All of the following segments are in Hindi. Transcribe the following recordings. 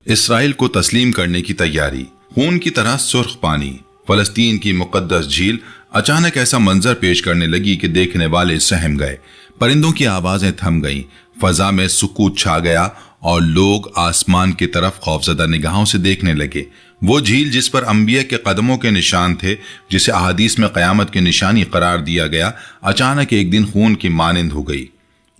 इसराइल को तस्लीम करने की तैयारी। खून की तरह सुर्ख पानी। फलस्तीन की मुकद्दस झील अचानक ऐसा मंजर पेश करने लगी कि देखने वाले सहम गए। परिंदों की आवाजें थम गईं, फजा में सुकूत छा गया और लोग आसमान की तरफ खौफजदा निगाहों से देखने लगे। वो झील जिस पर अंबिया के कदमों के निशान थे, जिसे अहादीस में कयामत की निशानी करार दिया गया, अचानक एक दिन खून की मानिंद हो गई।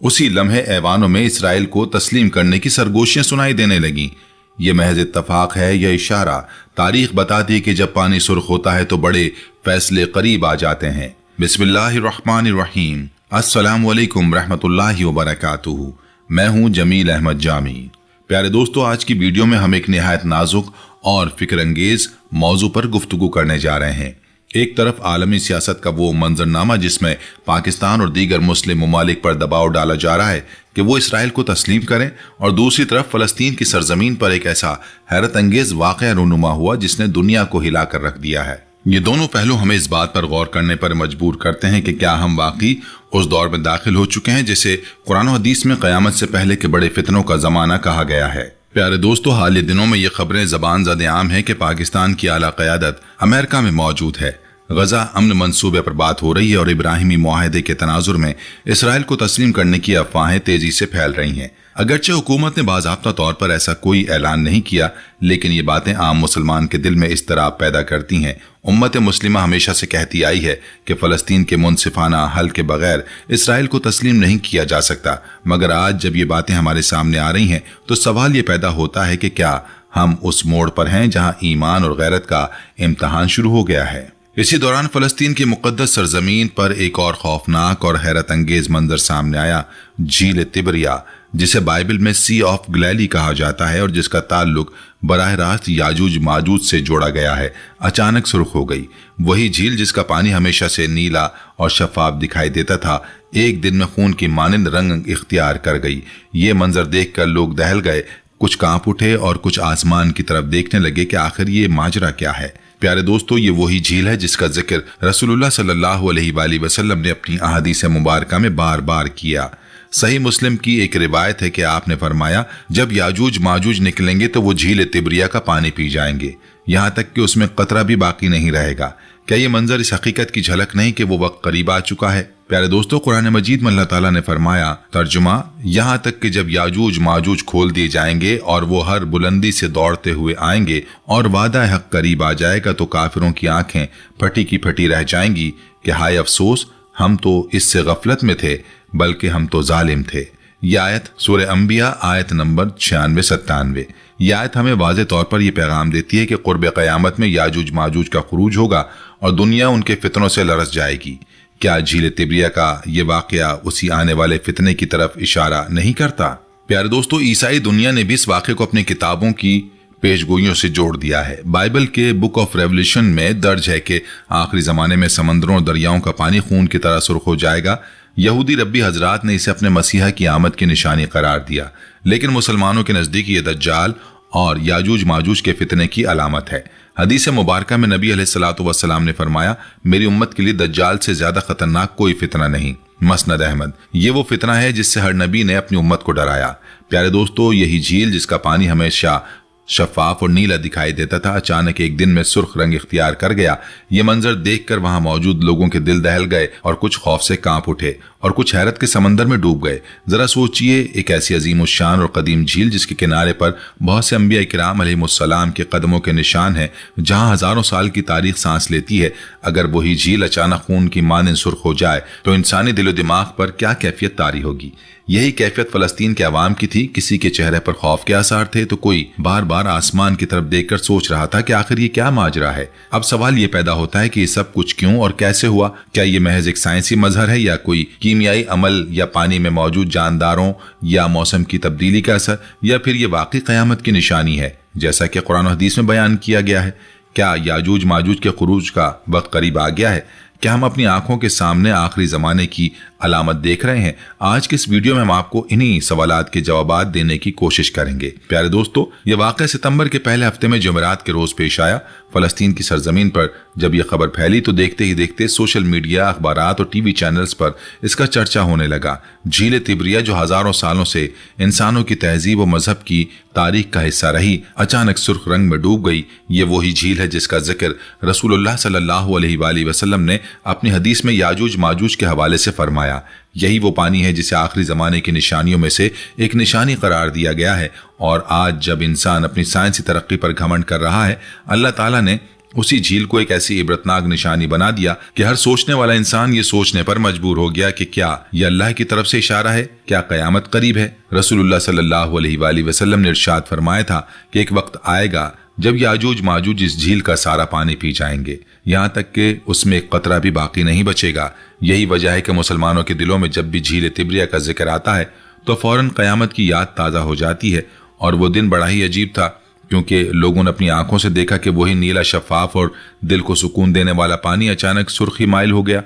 उसी लम्हे ऐवानों में इसराइल को तस्लीम करने की सरगोशियां सुनाई देने लगीं। ये महज इत्तफाक है या इशारा? तारीख बताती है कि जब पानी सुर्ख होता है तो बड़े फैसले करीब आ जाते हैं। बिस्मिल्लाहिर्रहमानिर्रहीम। अस्सलामु अलैकुम रहमतुल्लाहि व बरकातुहू। मैं हूं जमील अहमद जामी। प्यारे दोस्तों, आज की वीडियो में हम एक निहायत नाजुक और फिक्रअंगेज मौजू पर गुफ्तगू करने जा रहे हैं। एक तरफ आलमी सियासत का वो मंजरनामा जिसमें पाकिस्तान और दीगर मुस्लिम ममालिक पर दबाव डाला जा रहा है कि वो इसराइल को तस्लीम करें, और दूसरी तरफ फलस्तीन की सरजमीन पर एक ऐसा हैरत अंगेज वाक़या रूनुमा हुआ जिसने दुनिया को हिलाकर रख दिया है। ये दोनों पहलू हमें इस बात पर गौर करने पर मजबूर करते हैं कि क्या हम वाकई उस दौर में दाखिल हो चुके हैं जिसे कुरान और हदीस में क़यामत से पहले के बड़े फितनों का जमाना कहा गया है। प्यारे दोस्तों, हाल दिनों में ये खबरें ज़बान ज़द आम है कि पाकिस्तान की आला क़यादत अमेरिका में मौजूद है। गजा अमन मंसूबे पर बात हो रही है और इब्राहिमी मुआहदे के तनाजुर में इसराइल को तस्लीम करने की अफवाहें तेजी से फैल रही हैं। अगरचे हुकूमत ने बाज़ाब्ता तौर पर ऐसा कोई ऐलान नहीं किया, लेकिन ये बातें आम मुसलमान के दिल में इस्तराब पैदा करती हैं। उम्मत मुस्लिमा हमेशा से कहती आई है कि फ़लस्तीन के मुनसिफाना हल के बगैर इसराइल को तस्लीम नहीं किया जा सकता, मगर आज जब ये बातें हमारे सामने आ रही हैं तो सवाल ये पैदा होता है कि क्या हम उस मोड़ पर हैं जहां ईमान और गैरत का इम्तहान शुरू हो गया है। इसी दौरान फलस्तीन की मुकद्दस सरजमीन पर एक और खौफनाक और हैरत अंगेज मंजर सामने आया। झील तिबरिया, जिसे बाइबल में सी ऑफ गैलिली कहा जाता है और जिसका ताल्लुक बराह रास्त याजूज माजूज से जोड़ा गया है, अचानक सुर्ख हो गई। वही झील जिसका पानी हमेशा से नीला और शफाफ दिखाई देता था, एक दिन में खून की मानिंद रंग इख्तियार कर गई। ये मंजर देखकर लोग दहल गए, कुछ कांप उठे और कुछ आसमान की तरफ देखने लगे कि आखिर ये माजरा क्या है। प्यारे दोस्तों, ये वही झील है जिसका जिक्र रसूलुल्लाह सल्लल्लाहु अलैहि वसल्लम ने अपनी अहादीस मुबारका में बार बार किया। सही मुस्लिम की एक रिवायत है कि आपने फरमाया, जब याजूज माजूज निकलेंगे तो वो झील तिबरिया का पानी पी जाएंगे, यहाँ तक कि उसमें कतरा भी बाकी नहीं रहेगा। क्या ये मंजर इस हकीकत की झलक नहीं कि वो वक्त करीब आ चुका है? प्यारे दोस्तों, कुरान मजीद में अल्लाह ताला ने फरमाया, तर्जुमा, यहाँ तक कि जब याजूज माजूज खोल दिए जाएंगे और वो हर बुलंदी से दौड़ते हुए आएंगे और वादा हक करीब आ जाएगा तो काफिरों की आंखें फटी की फटी रह जाएंगी कि हाय अफसोस, हम तो इससे गफलत में थे, बल्कि हम तो जालिम थे। यह आयत सूरह अंबिया आयत नंबर 96-97। यह आयत हमें वाज़े तौर पर यह पैगाम देती है कि क़ुर्ब क़यामत में याजूज माजूज का खुरूज होगा और दुनिया उनके फितनों से लरस जाएगी। क्या झील तिबरिया का ये वाक़या उसी आने वाले फितने की तरफ इशारा नहीं करता? प्यारे दोस्तों, ईसाई दुनिया ने भी इस वाक़े को अपनी किताबों की पेशगोइयों से जोड़ दिया है। बाइबल के बुक ऑफ रेवल्यूशन में दर्ज है कि आखिरी ज़माने में समंदरों और दरियाओं का पानी खून की तरह सुर्ख हो जाएगा। यहूदी रब्बी हजरात ने इसे अपने मसीहा की आमद की निशानी करार दिया, लेकिन मुसलमानों के नज़दीक ये दज्जाल और याजूज माजूज के फितने की अलामत है। हदीस मुबारका में नबी अलैहिस्सलातु वस्सलाम ने फरमाया, मेरी उम्मत के लिए दज्जाल से ज्यादा खतरनाक कोई फितना नहीं। मसनद अहमद। ये वो फितना है जिससे हर नबी ने अपनी उम्मत को डराया। प्यारे दोस्तों, यही झील जिसका पानी हमेशा शफाफ और नीला दिखाई देता था, अचानक एक दिन में सुर्ख रंग इख्तियार कर गया। ये मंजर देखकर वहां मौजूद लोगों के दिल दहल गए और कुछ खौफ से कांप उठे और कुछ हैरत के समंदर में डूब गए। जरा सोचिए, एक ऐसी अजीम शान और कदीम झील जिसके किनारे पर बहुत से अंबिया किराम अलैहिमुस्सलाम के कदमों के निशान हैं, जहां हजारों साल की तारीख सांस लेती है, अगर वही झील अचानक खून की मानिंद सुर्ख हो जाए तो इंसानी दिलो दिमाग पर क्या कैफियत तारी होगी। यही कैफियत फलस्तीन के अवाम की थी। किसी के चेहरे पर खौफ के आसार थे तो कोई बार बार आसमान की तरफ देखकर सोच रहा था कि आखिर ये क्या माजरा है। अब सवाल ये पैदा होता है कि ये सब कुछ क्यों और कैसे हुआ? क्या ये महज एक साइंसी मजहर है या कोई कीमियाई अमल या पानी में मौजूद जानदारों या मौसम की तब्दीली का असर, या फिर ये वाकई क़यामत की निशानी है जैसा कि कुरान और हदीस में बयान किया गया है? क्या याजूज माजूज के खुरूज का वक्त करीब आ गया है? क्या हम अपनी आंखों के सामने आखिरी जमाने की अलामत देख रहे हैं? आज के इस वीडियो में हम आपको इन्हीं सवालात के जवाब देने की कोशिश करेंगे। प्यारे दोस्तों, ये वाक़या सितंबर के पहले हफ्ते में जुमेरात के रोज पेश आया। फलस्तीन की सरजमीन पर जब यह खबर फैली तो देखते ही देखते सोशल मीडिया, अखबारात और टीवी चैनल्स पर इसका चर्चा होने लगा। झील तिब्रिया जो हजारों सालों से इंसानों की तहजीब और मजहब की तारीख का हिस्सा रही, अचानक सुर्ख रंग में डूब गई। ये वही झील है जिसका जिक्र रसूलुल्लाह सल्लल्लाहु अलैहि वसल्लम ने अपनी हदीस में याजूज माजूज के हवाले से फरमाया। यही वो पानी है जिसे आखिरी जमाने की निशानियों में से एक निशानी करार दिया गया है। और आज जब इंसान अपनी साइंसी तरक्की पर घमंड कर रहा है, अल्लाह ताला ने उसी झील को एक ऐसी इबरतनाक निशानी बना दिया कि हर सोचने वाला इंसान ये सोचने पर मजबूर हो गया कि क्या यह अल्लाह की तरफ से इशारा है, क्या कयामत करीब है। रसूलुल्लाह सल्लल्लाहु अलैहि वसल्लम ने इरशाद फरमाया था कि एक वक्त आएगा जब याजूज माजूज इस झील का सारा पानी पी जाएंगे, यहाँ तक कि उसमें एक कतरा भी बाकी नहीं बचेगा। यही वजह है कि मुसलमानों के दिलों में जब भी झील तिब्रिया का जिक्र आता है तो फौरन कयामत की याद ताज़ा हो जाती है। और वो दिन बड़ा ही अजीब था, क्योंकि लोगों ने अपनी आंखों से देखा कि वही नीला, शफाफ और दिल को सुकून देने वाला पानी अचानक सुर्खी माइल हो गया।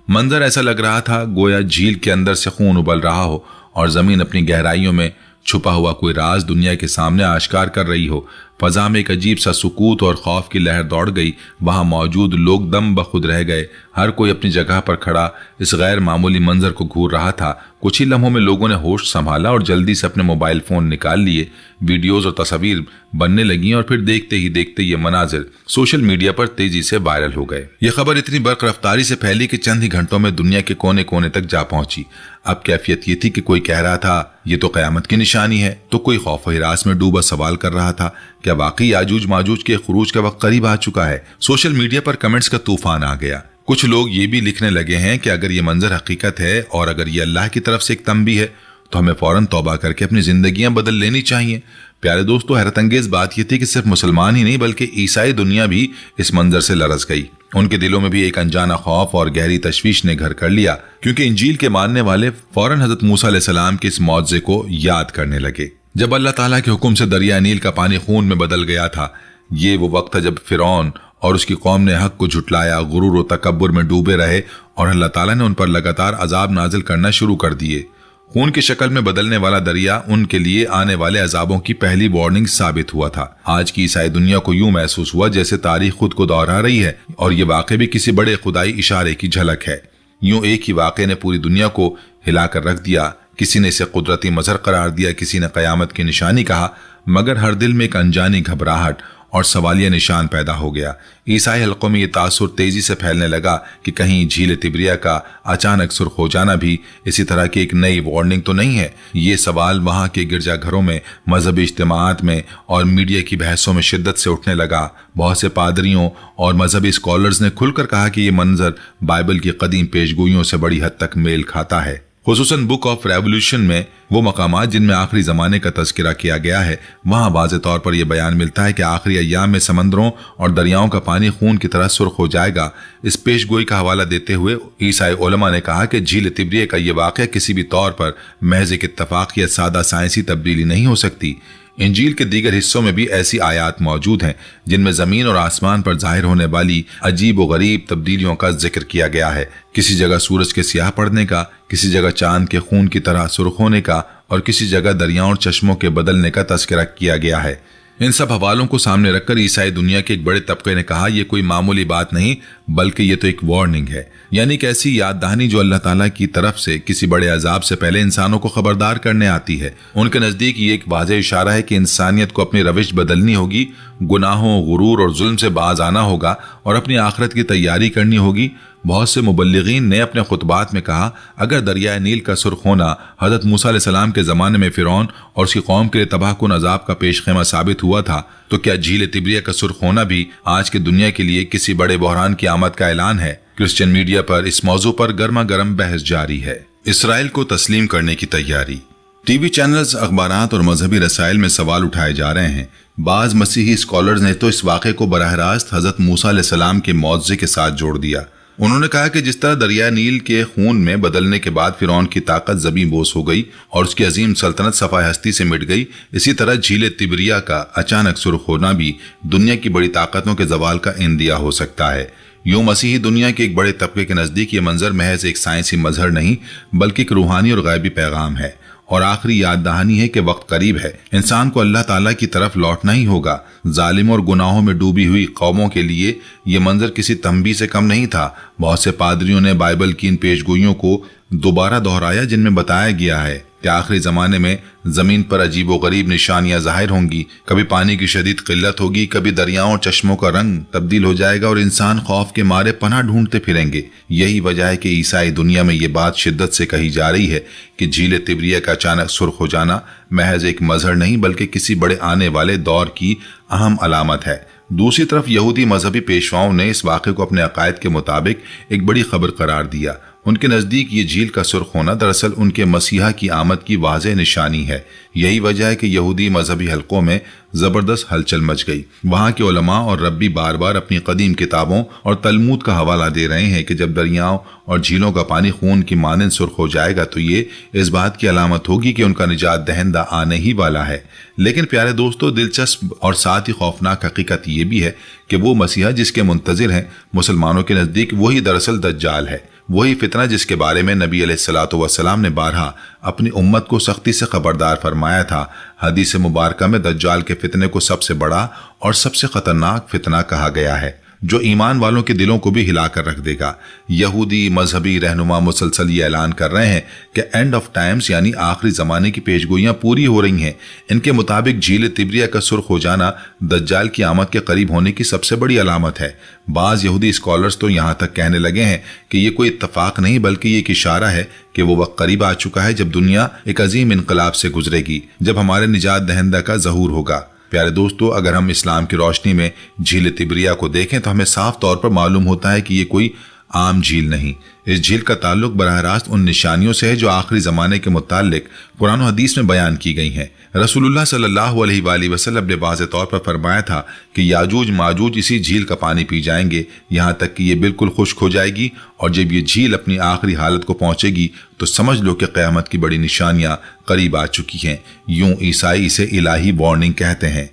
मंजर ऐसा लग रहा था गोया झील के अंदर से खून उबल रहा हो और जमीन अपनी गहराइयों में छुपा हुआ कोई राज दुनिया के सामने आश्कार कर रही हो। फजा में एक अजीब सा सुकूत और खौफ की लहर दौड़ गई। वहां मौजूद लोग दम बखुद रह गए। हर कोई अपनी जगह पर खड़ा इस गैर मामूली मंजर को घूर रहा था। कुछ ही लम्हों में लोगों ने होश संभाला और जल्दी से अपने मोबाइल फोन निकाल लिए। वीडियोज और तस्वीर बनने लगी और फिर देखते ही देखते ये मनाजिर सोशल मीडिया पर तेजी से वायरल हो गए। ये खबर इतनी बर्क रफ्तारी से फैली कि चंद ही घंटों में दुनिया के कोने कोने तक जा पहुंची। अब कैफियत ये थी कि कोई कह रहा था ये तो कयामत की निशानी है, तो कोई खौफ और हिरास में डूबा सवाल कर रहा था क्या वाकई याजूज माजूज के खुरूज का वक्त करीब आ चुका है। सोशल मीडिया पर कमेंट्स का तूफान आ गया। कुछ लोग ये भी लिखने लगे हैं कि अगर ये मंजर हकीकत है और अगर ये अल्लाह की तरफ से एक तंबी है तो हमें फौरन तौबा करके अपनी जिंदगियां बदल लेनी चाहिए। प्यारे दोस्तों, हैरत अंगेज बात यह थी कि सिर्फ मुसलमान ही नहीं बल्कि ईसाई दुनिया भी इस मंजर से लरस गई। उनके दिलों में भी एक अनजाना खौफ और गहरी तशवीश ने घर कर लिया, क्योंकि इंजील के मानने वाले फौरन हजरत मूसा अलैहिस्सलाम के इस मौजज़े को याद करने लगे जब अल्लाह ताला के हुक्म से दरिया नील का पानी खून में बदल गया था। ये वो वक्त था जब फिरौन और उसकी कौम ने हक को झुटलाया, गुरूर और तकब्बुर में डूबे रहे और अल्लाह ताला ने उन पर लगातार अजाब नाजिल करना शुरू कर दिए। खून की शक्ल में बदलने वाला दरिया उनके लिए आने वाले अजाबों की पहली वार्निंग साबित हुआ था। आज की ईसाई दुनिया को यूं महसूस हुआ जैसे तारीख खुद को दोहरा रही है और ये वाकई भी किसी बड़े खुदाई इशारे की झलक है। यूं एक ही वाकये ने पूरी दुनिया को हिलाकर रख दिया। किसी ने इसे कुदरती मजहर करार दिया, किसी ने कयामत की निशानी कहा, मगर हर दिल में एक अनजानी घबराहट और सवालिया निशान पैदा हो गया। ईसाई हलकों में ये तासुर तेजी से फैलने लगा कि कहीं झील तिब्रिया का अचानक सुर्ख हो जाना भी इसी तरह की एक नई वार्निंग तो नहीं है। ये सवाल वहां के गिरजाघरों में, मजहबी इज्तिमाआत में और मीडिया की बहसों में शिद्दत से उठने लगा। बहुत से पादरियों और मजहबी स्कॉलर्स ने खुलकर कहा कि ये मंजर बाइबल की कदीम पेशगोइयों से बड़ी हद तक मेल खाता है। खुसूसन बुक ऑफ रेवोल्यूशन में वो मकामात जिनमें आखिरी जमाने का तज़किरा किया गया है, वहां वाज़े तौर पर यह बयान मिलता है कि आखिरी अय्याम में समंदरों और दरियाओं का पानी खून की तरह सुर्ख हो जाएगा। इस पेशगोई का हवाला देते हुए ईसाई उलमा ने कहा कि झील तिब्रिया का यह वाक़या किसी भी तौर पर महज एक इत्तफाक या सादा साइंसी तब्दीली नहीं हो सकती। इंजील के दीगर हिस्सों में भी ऐसी आयात मौजूद हैं जिनमें जमीन और आसमान पर जाहिर होने वाली अजीब व गरीब तब्दीलियों का जिक्र किया गया है। किसी जगह सूरज के सियाह पड़ने का, किसी जगह चांद के खून की तरह सुर्ख होने का और किसी जगह दरियाओं और चश्मों के बदलने का तज़किरा किया गया है। इन सब हवालों को सामने रखकर ईसाई दुनिया के एक बड़े तबके ने कहा यह कोई मामूली बात नहीं बल्कि ये तो एक वार्निंग है, यानी कि ऐसी याद दहानी जो अल्लाह ताला की तरफ से किसी बड़े अजाब से पहले इंसानों को खबरदार करने आती है। उनके नजदीक ये एक वाज़ेह इशारा है कि इंसानियत को अपनी रविश बदलनी होगी, गुनाहों, गुरूर और जुल्म से बाज आना होगा और अपनी आखिरत की तैयारी करनी होगी। बहुत से मुबल्लिगीन ने अपने खुतबात में कहा अगर दरिया नील का सुर्ख होना हजरत मूसा अलैहिस्सलाम के ज़माने में फिरौन और उसकी कौम के लिए तबाहकुन अजाब का पेशखेमा साबित हुआ था, तो क्या झील तिब्रिया का सुर्ख होना भी आज की दुनिया के लिए किसी बड़े बहरान की आमद का ऐलान है। क्रिश्चियन मीडिया पर इस मौजू पर गर्मा गर्म बहस जारी है। इसराइल को तस्लीम करने की तैयारी। टीवी चैनल्स, अखबारात और मजहबी रसाइल में सवाल उठाए जा रहे हैं। बाज मसीही स्कॉलर्स ने तो इस वाक़े को बराह रास्त हजरत मूसा अलैहिस्सलाम के मौजज़े के साथ जोड़ दिया। उन्होंने कहा कि जिस तरह दरिया नील के खून में बदलने के बाद फिरौन की ताकत ज़मीं बोस हो गई और उसकी अजीम सल्तनत सफ़ाए हस्ती से मिट गई, इसी तरह झील तिब्रिया का अचानक सुर्ख होना भी दुनिया की बड़ी ताकतों के जवाल का इंदिया हो सकता है। यूं मसीही दुनिया के एक बड़े तबके के नज़दीक ये मंजर महज एक साइंसी मजहर नहीं बल्कि एक रूहानी और गैबी पैगाम है और आखिरी याद दहानी है कि वक्त करीब है, इंसान को अल्लाह ताला की तरफ लौटना ही होगा। जालिम और गुनाहों में डूबी हुई कौमों के लिए ये मंजर किसी तंबी से कम नहीं था। बहुत से पादरियों ने बाइबल की इन पेशगोइयों को दोबारा दोहराया, जिनमें बताया गया है कि आखिरी जमाने में जमीन पर अजीबो गरीब निशानियां जाहिर होंगी। कभी पानी की शदीद किल्लत होगी, कभी दरियाओं चश्मों का रंग तब्दील हो जाएगा और इंसान खौफ के मारे पनाह ढूंढते फिरेंगे। यही वजह है कि ईसाई दुनिया में ये बात शिद्दत से कही जा रही है कि झील तिब्रिया का अचानक सुर्ख हो जाना महज एक मजहर नहीं बल्कि किसी बड़े आने वाले दौर की अहम अलामत है। दूसरी तरफ यहूदी मजहबी पेशवाओं ने इस वाक़े को अपने अकायद के मुताबिक एक बड़ी खबर करार दिया। उनके नज़दीक ये झील का सुर्ख होना दरअसल उनके मसीहा की आमद की वाज़ेह निशानी है। यही वजह है कि यहूदी मजहबी हलकों में ज़बरदस्त हलचल मच गई। वहाँ के उलमा और रब्बी बार बार अपनी कदीम किताबों और तलमूद का हवाला दे रहे हैं कि जब दरियाओं और झीलों का पानी खून की मानंद सुर्ख हो जाएगा तो ये इस बात की अलामत होगी कि उनका निजात दहिंदा आने ही वाला है। लेकिन प्यारे दोस्तों, दिलचस्प और साथ ही खौफनाक हकीकत ये भी है कि वो मसीहा जिसके मुंतजिर हैं मुसलमानों के नज़दीक, वही दरअसल दज्जाल है। वही फितना जिसके बारे में नबी अलैहिस्सलातु वस्सलाम ने बारहा अपनी उम्मत को सख्ती से खबरदार फरमाया था। हदीस मुबारका में दज्जाल के फितने को सबसे बड़ा और सबसे खतरनाक फितना कहा गया है, जो ईमान वालों के दिलों को भी हिलाकर रख देगा। यहूदी मजहबी रहनुमा मुसलसल ये ऐलान कर रहे हैं कि एंड ऑफ टाइम्स यानी आखिरी जमाने की पेशगोइयां पूरी हो रही हैं। इनके मुताबिक झील तिब्रिया का सुर्ख हो जाना दज्जाल की आमद के करीब होने की सबसे बड़ी अलामत है। बाज यहूदी स्कॉलर्स तो यहाँ तक कहने लगे हैं कि ये कोई इत्तफाक नहीं बल्कि ये एक इशारा है कि वो वक्त करीब आ चुका है जब दुनिया एक अजीम इनकलाब से गुजरेगी, जब हमारे निजात दहिंदा का ज़हूर होगा। प्यारे दोस्तों, अगर हम इस्लाम की रोशनी में झील तिब्रिया को देखें तो हमें साफ तौर पर मालूम होता है कि ये कोई आम झील नहीं। इस झील का ताल्लुक बराह रास्त उन निशानियों से है जो आखिरी जमाने के मुतालिक कुरान और हदीस में बयान की गई हैं। रसूलुल्लाह सल्लल्लाहु अलैहि वसल्लम ने वाज़ेह तौर पर फरमाया था कि याजूज माजूज इसी झील का पानी पी जाएंगे, यहाँ तक कि ये बिल्कुल खुश्क हो जाएगी, और जब ये झील अपनी आखिरी हालत को पहुंचेगी तो समझ लो कि क़यामत की बड़ी निशानियां करीब आ चुकी हैं। यूं ईसाई इसे इलाही वार्निंग कहते हैं।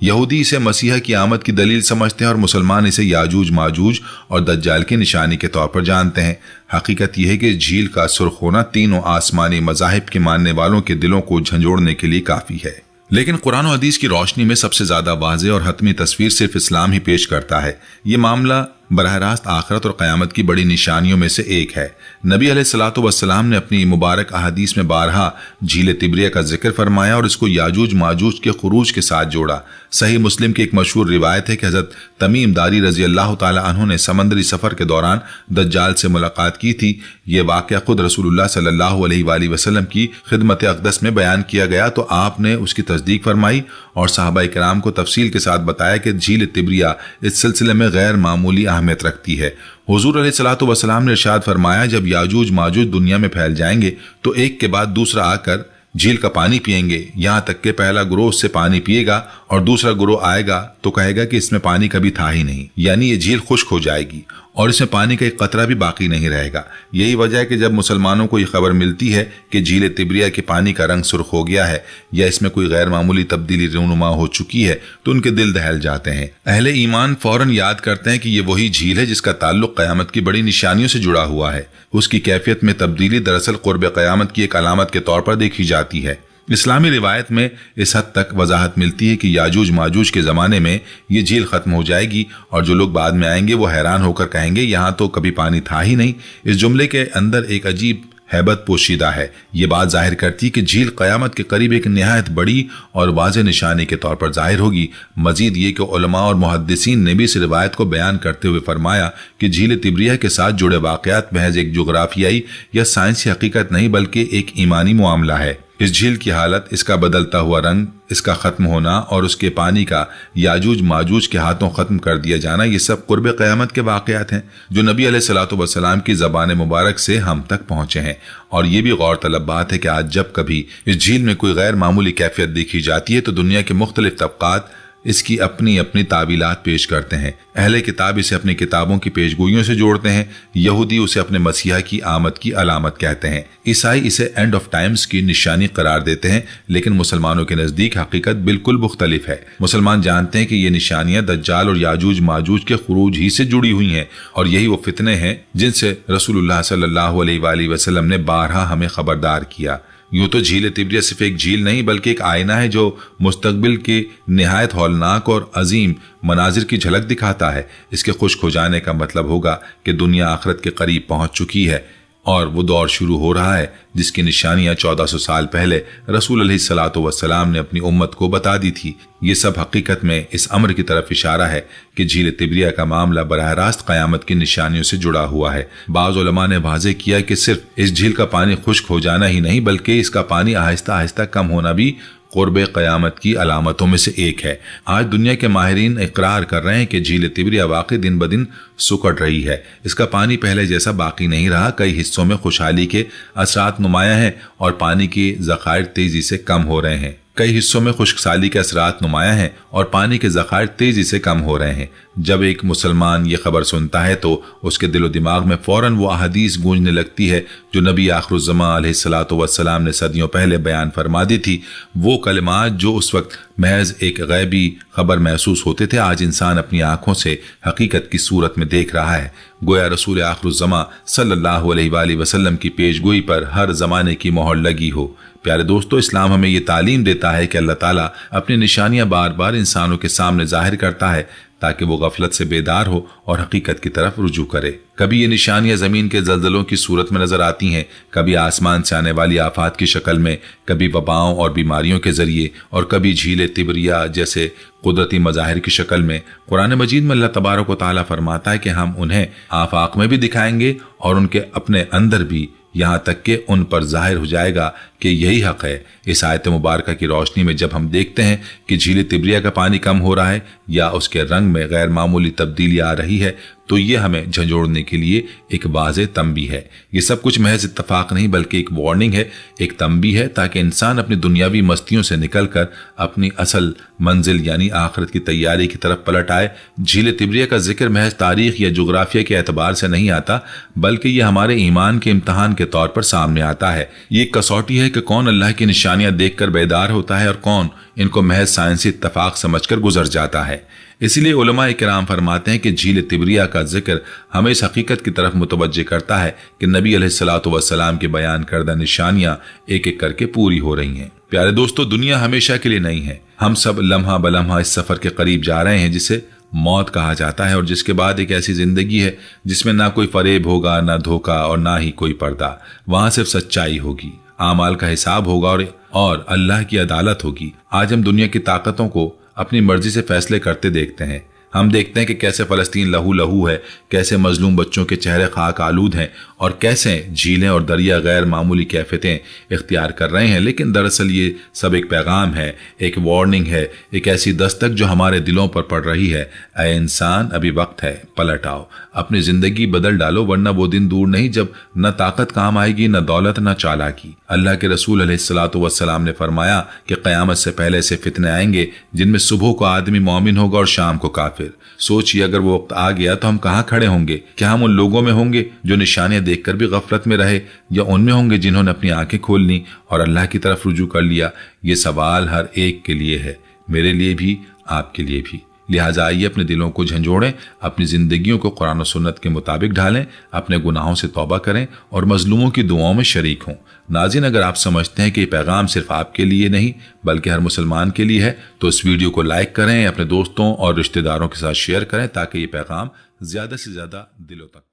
यहूदी इसे मसीहा की आमद की दलील समझते हैं और मुसलमान इसे याजूज माजूज और दज्जाल की निशानी के तौर पर जानते हैं। हकीकत यह है कि झील का सुर्ख होना तीनों आसमानी मज़ाहिब के मानने वालों के दिलों को झंझोड़ने के लिए काफ़ी है। लेकिन कुरान और हदीस की रोशनी में सबसे ज़्यादा वाज़ेह और हतमी तस्वीर सिर्फ इस्लाम ही पेश करता है। ये मामला बराह रास्त आखिरत और क़यामत की बड़ी निशानियों में से एक है। नबी अलैहिस्सलातु वस्सलाम ने अपनी मुबारक अहादीस में बारहा झील तिब्रिया का जिक्र फरमाया और इसको याजूज माजूज के खुरूज के साथ जोड़ा। सही मुस्लिम की एक मशहूर रिवायत है कि हज़रत तमीम दारी रजी अल्लाह ताला अन्हु ने समंदरी सफ़र के दौरान दज्जाल से मुलाकात की थी। ये वाक़या खुद रसूलुल्लाह सल्लल्लाहु अलैहि वसल्लम की खिदमत अक़दस में बयान किया गया तो आपने उसकी तस्दीक फरमाई और सहाबा किराम को तफसील के साथ बताया कि झील तिब्रिया इस सिलसिले में गैर मामूली अहमियत रखती है। हुजूर अलैहिस्सलातु वस्सलाम ने इरशाद फरमाया, जब याजूज माजूज दुनिया में फैल जाएंगे तो एक के बाद दूसरा आकर झील का पानी पिएंगे, यहाँ तक कि पहला गुरोह उससे पानी पिएगा और दूसरा गुरोह आएगा तो कहेगा कि इसमें पानी कभी था ही नहीं, यानी ये झील खुश्क हो जाएगी और इसमें पानी का एक कतरा भी बाकी नहीं रहेगा। यही वजह है कि जब मुसलमानों को ये खबर मिलती है कि झील तिब्रिया के पानी का रंग सुर्ख हो गया है या इसमें कोई गैर मामूली तब्दीली रूनुमा हो चुकी है तो उनके दिल दहल जाते हैं। अहले ईमान फौरन याद करते हैं कि ये वही झील है जिसका ताल्लुक क़यामत की बड़ी निशानियों से जुड़ा हुआ है। उसकी कैफियत में तब्दीली दरअसल क़ुर्ब क़यामत की एक अलामत के तौर पर देखी जाती है। इस्लामी रिवायत में इस हद तक वजाहत मिलती है कि याजूज माजूज के ज़माने में ये झील ख़त्म हो जाएगी और जो लोग बाद में आएंगे वो हैरान होकर कहेंगे यहाँ तो कभी पानी था ही नहीं। इस जुमले के अंदर एक अजीब हैबत पोशीदा है। ये बात जाहिर करती है कि झील क़यामत के करीब एक निहायत बड़ी और वाज़ेह निशानी के तौर पर जाहिर होगी। मजीद ये कि उलमा और मुहद्दिसीन ने भी इस रिवायत को बयान करते हुए फरमाया कि झील तिब्रिया के साथ जुड़े वाक़यात महज एक जोग्राफियाई या साइंसी हकीकत नहीं बल्कि एक ईमानी मामला है। इस झील की हालत, इसका बदलता हुआ रंग, इसका ख़त्म होना और उसके पानी का याजूज माजूज के हाथों ख़त्म कर दिया जाना, ये सब क़ुर्ब क़यामत के वाक़यात हैं जो नबी अलैहिस्सलातु वस्सलाम की ज़बान मुबारक से हम तक पहुँचे हैं। और ये भी गौर तलब बात है कि आज जब कभी इस झील में कोई गैर मामूली कैफियत देखी जाती है तो दुनिया के मुख्तलिफ तबक़ात इसकी अपनी अपनी तावीलात पेश करते हैं। अहले किताब इसे अपनी किताबों की पेशगोइयों से जोड़ते हैं, यहूदी उसे अपने मसीहा की आमद की अलामत कहते हैं, ईसाई इसे एंड ऑफ टाइम्स की निशानी करार देते हैं। लेकिन मुसलमानों के नज़दीक हकीकत बिल्कुल मुख्तलिफ है। मुसलमान जानते हैं कि ये निशानियां दज्जाल और याजूज माजूज के खुरूज ही से जुड़ी हुई हैं और यही वो फितने हैं जिनसे रसूलुल्लाह सल्लल्लाहु अलैहि वसल्लम ने बारहा हमें खबरदार किया। यूं तो झील तिब्रिया सिर्फ एक झील नहीं बल्कि एक आईना है जो मुस्तकबिल के निहायत हौलनाक और अजीम मनाजिर की झलक दिखाता है। इसके खुश्क हो जाने का मतलब होगा कि दुनिया आखिरत के करीब पहुंच चुकी है और वो दौर शुरू हो रहा है जिसकी निशानियां 1400 साल पहले रसूल अलैहिस्सलातु वस्सलाम ने अपनी उम्मत को बता दी थी। ये सब हकीकत में इस अम्र की तरफ इशारा है कि झील तिब्रिया का मामला बराह रास्त क़यामत की निशानियों से जुड़ा हुआ है। बाज़ उलमा ने वाज़ेह किया कि सिर्फ इस झील का पानी खुश्क हो जाना ही नहीं बल्कि इसका पानी आहिस्ता आहिस्ता कम होना भी क़ुर्ब क़यामत की अलामतों में से एक है। आज दुनिया के माहिरीन इकरार कर रहे हैं कि झील तिब्रिया वाकई दिन ब दिन सुकड़ रही है। इसका पानी पहले जैसा बाकी नहीं रहा। कई हिस्सों में खुशहाली के असरात नुमाया हैं और पानी के ज़खायर तेजी से कम हो रहे हैं। कई हिस्सों में खुश्कसाली के असरात नुमाया हैं और पानी के ज़खायर तेजी से कम हो रहे हैं। जब एक मुसलमान ये खबर सुनता है तो उसके दिलो दिमाग में फौरन वो अहदीस गूंजने लगती है जो नबी आखिरुज़्ज़मां अलैहिस्सलातु वस्सलाम ने सदियों पहले बयान फरमा दी थी। वो कलिमात जो उस वक्त महज एक गैबी खबर महसूस होते थे, आज इंसान अपनी आंखों से हकीकत की सूरत में देख रहा है। गोया रसूल आखिरुज़्ज़मां सल्लल्लाहु अलैहि वसल्लम की पेशगोई पर हर जमाने की मोहर लगी हो। प्यारे दोस्तों, इस्लाम हमें ये तालीम देता है कि अल्लाह ताला अपनी निशानियां बार बार इंसानों के सामने जाहिर करता है ताकि वो गफलत से बेदार हो और हकीकत की तरफ रुजू करे। कभी ये निशानियां जमीन के जल्जलों की सूरत में नजर आती हैं, कभी आसमान से आने वाली आफात की शक्ल में, कभी वबाओं और बीमारियों के जरिए और कभी झील तिब्रिया जैसे कुदरती मज़ाहिर की शक्ल में। कुरान मजीद में अल्लाह तबारक व तआला फरमाता है कि हम उन्हें आफाक में भी दिखाएंगे और उनके अपने अंदर भी, यहाँ तक कि उन पर जाहिर हो जाएगा कि यही हक है। इस आयत मुबारक की रोशनी में जब हम देखते हैं कि झील तिब्रिया का पानी कम हो रहा है या उसके रंग में गैर मामूली तब्दीली आ रही है तो ये हमें झंझोड़ने के लिए एक वाज़ेह तंबीह है। ये सब कुछ महज इत्तफाक नहीं बल्कि एक वार्निंग है, एक तंबीह है ताकि इंसान अपनी दुनियावी मस्तियों से निकलकर अपनी असल मंजिल यानी आखिरत की तैयारी की तरफ पलट आए। झील तिब्रिया का जिक्र महज तारीख या जोग्राफिया के एतबार से नहीं आता बल्कि ये हमारे ईमान के इम्तहान के तौर पर सामने आता है। ये एक कसौटी है कि कौन अल्लाह की निशानियां देखकर बेदार होता है और कौन इनको महज साइंसी इत्तफाक समझकर गुजर जाता है। इसलिए उलमा इकराम फरमाते हैं कि झील तिब्रिया का जिक्र हमें इस हकीकत की तरफ मुतवज्जे करता है कि नबी अलैहिस्सलातु वस्सलाम के बयान करदा निशानियां एक एक करके पूरी हो रही हैं। प्यारे दोस्तों, दुनिया हमेशा के लिए नहीं है। हम सब लम्हा बलम्हा इस सफर के करीब जा रहे हैं जिसे मौत कहा जाता है और जिसके बाद एक ऐसी जिंदगी है जिसमें ना कोई फरेब होगा, ना धोखा और ना ही कोई पर्दा। वहां सिर्फ सच्चाई होगी, आमाल का हिसाब होगा और अल्लाह की अदालत होगी। आज हम दुनिया की ताकतों को अपनी मर्जी से फैसले करते देखते हैं। हम देखते हैं कि कैसे फ़लस्तीन लहू लहू है, कैसे मजलूम बच्चों के चेहरे खाक आलूद हैं और कैसे झीलें और दरिया गैर मामूली कैफियतें इख्तियार कर रहे हैं। लेकिन दरअसल ये सब एक पैगाम है, एक वार्निंग है, एक ऐसी दस्तक जो हमारे दिलों पर पड़ रही है। ऐ इंसान, अभी वक्त है, पलट आओ, अपनी ज़िंदगी बदल डालो, वरना वो दिन दूर नहीं जब न ताकत काम आएगी, न दौलत, न चालाकी। अल्लाह के रसूल अलैहिस्सलातु वस्सलाम ने फरमाया कि क़यामत से पहले से फितने आएंगे जिनमें सुबह को आदमी मोमिन होगा और शाम को काफिर। सोचिए, अगर वो वक्त आ गया तो हम कहाँ खड़े होंगे? क्या हम उन लोगों में होंगे जो निशानियां देखकर भी गफलत में रहे, या उनमें होंगे जिन्होंने अपनी आंखें खोल ली और अल्लाह की तरफ रुजू कर लिया? ये सवाल हर एक के लिए है, मेरे लिए भी, आपके लिए भी। लिहाजा आइए अपने दिलों को झंझोड़ें, अपनी जिंदगियों को कुरान और सुन्नत के मुताबिक ढालें, अपने गुनाहों से तौबा करें और मजलूमों की दुआओं में शरीक हों। नाज़रीन, अगर आप समझते हैं कि ये पैगाम सिर्फ आपके लिए नहीं बल्कि हर मुसलमान के लिए है तो इस वीडियो को लाइक करें, अपने दोस्तों और रिश्तेदारों के साथ शेयर करें ताकि ये पैगाम ज़्यादा से ज़्यादा दिलों तक